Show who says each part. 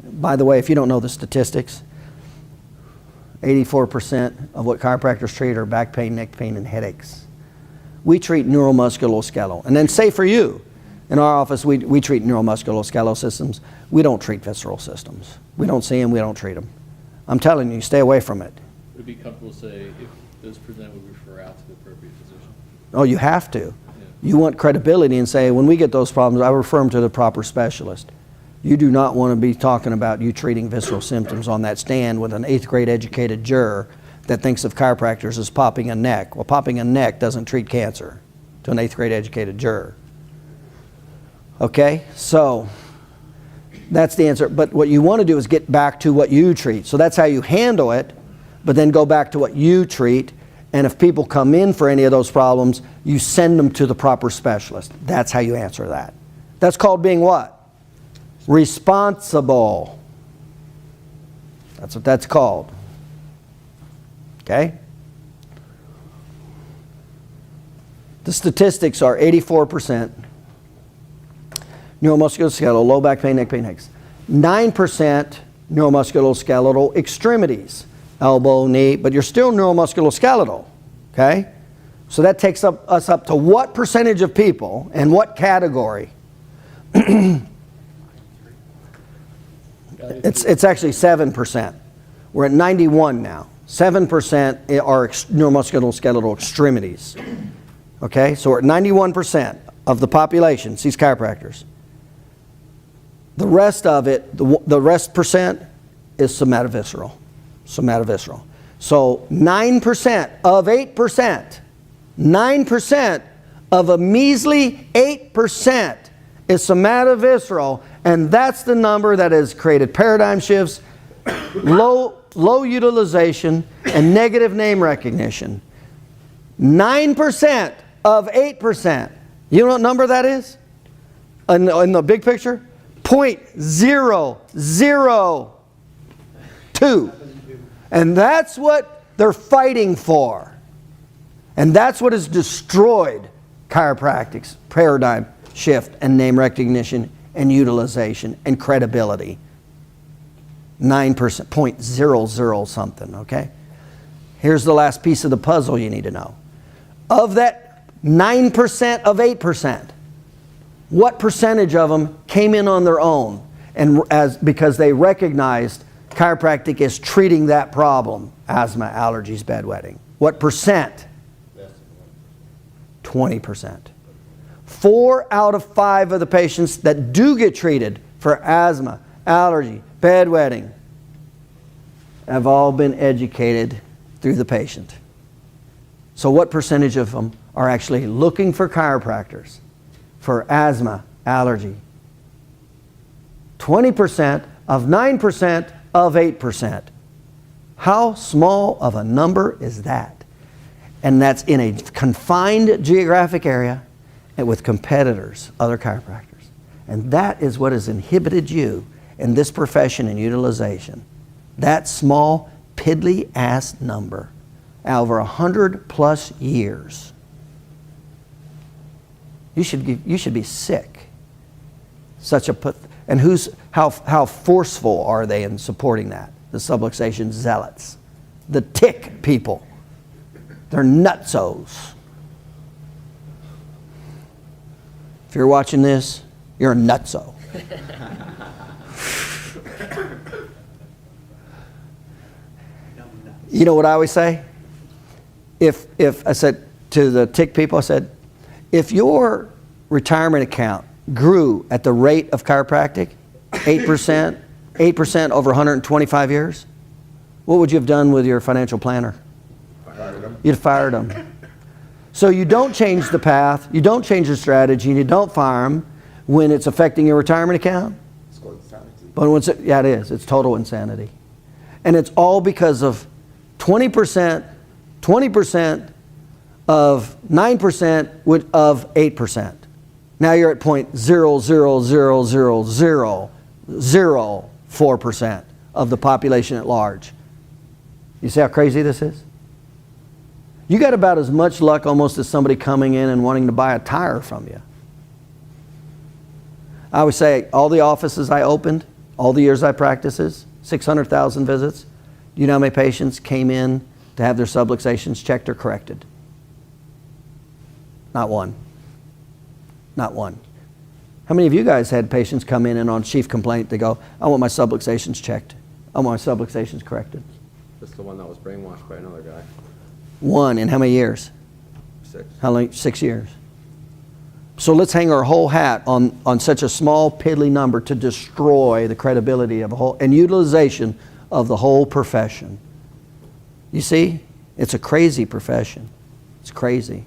Speaker 1: By the way, if you don't know the statistics, 84% of what chiropractors treat are back pain, neck pain, and headaches. We treat neuromusculoskeletal. And then say for you, in our office, we treat neuromusculoskeletal systems. We don't treat visceral systems. We don't see them, we don't treat them. I'm telling you, stay away from it.
Speaker 2: Would it be comfortable to say if those present, would refer out to the appropriate physician?
Speaker 1: Oh, you have to.
Speaker 2: Yeah.
Speaker 1: You want credibility and say, when we get those problems, I refer them to the proper specialist. You do not want to be talking about you treating visceral symptoms on that stand with an 8th grade educated juror that thinks of chiropractors as popping a neck. Well, popping a neck doesn't treat cancer to an 8th grade educated juror. Okay, so that's the answer. But what you want to do is get back to what you treat. So that's how you handle it, but then go back to what you treat. And if people come in for any of those problems, you send them to the proper specialist. That's how you answer that. That's called being what? Responsible. That's what that's called. Okay? The statistics are 84% neuromusculoskeletal, low back pain, neck pain, headaches. 9% neuromusculoskeletal extremities, elbow, knee, but you're still neuromusculoskeletal. Okay? So that takes us up to what percentage of people and what category? It's actually 7%. We're at 91 now. 7% are neuromusculoskeletal extremities. Okay, so we're at 91% of the population sees chiropractors. The rest of it, the rest percent is somatovisceral. Somatovisceral. So 9% of 8%, 9% of a measly 8% is somatovisceral, and that's the number that has created paradigm shifts, low utilization, and negative name recognition. 9% of 8%. You know what number that is? In the big picture? 0.002. And that's what they're fighting for. And that's what has destroyed chiropractic's paradigm shift and name recognition and utilization and credibility. 9%, 0.00 something, okay? Here's the last piece of the puzzle you need to know. Of that 9% of 8%, what percentage of them came in on their own and because they recognized chiropractic is treating that problem, asthma, allergies, bedwetting? What percent? 20%. 4 out of 5 of the patients that do get treated for asthma, allergy, bedwetting have all been educated through the patient. So what percentage of them are actually looking for chiropractors for asthma, allergy? 20% of 9% of 8%. How small of a number is that? And that's in a confined geographic area and with competitors, other chiropractors. And that is what has inhibited you in this profession and utilization. That small, piddly-ass number over 100+ years. You should be sick. And how forceful are they in supporting that? The subluxation zealots, the tick people. They're nutsos. If you're watching this, you're a nutso. You know what I always say? If I said to the tick people, I said, if your retirement account grew at the rate of chiropractic, 8% over 125 years, what would you have done with your financial planner?
Speaker 3: Fired them.
Speaker 1: You'd have fired them. So you don't change the path, you don't change the strategy, and you don't fire them when it's affecting your retirement account.
Speaker 3: It's called insanity.
Speaker 1: But yeah, it is. It's total insanity. And it's all because of 20% of 9% of 8%. Now you're at 0.0000004% of the population at large. You see how crazy this is? You got about as much luck almost as somebody coming in and wanting to buy a tire from you. I always say, all the offices I opened, All the years I practices, 600,000 visits. Do you know how many patients came in to have their subluxations checked or corrected? Not one. Not one. How many of you guys had patients come in and on chief complaint, they go, I want my subluxations checked. I want my subluxations corrected.
Speaker 3: Just the one that was brainwashed by another guy.
Speaker 1: One in how many years?
Speaker 3: 6.
Speaker 1: How long? 6 years. So let's hang our whole hat on such a small, piddly number to destroy the credibility of a whole and utilization of the whole profession. You see? It's a crazy profession. It's crazy.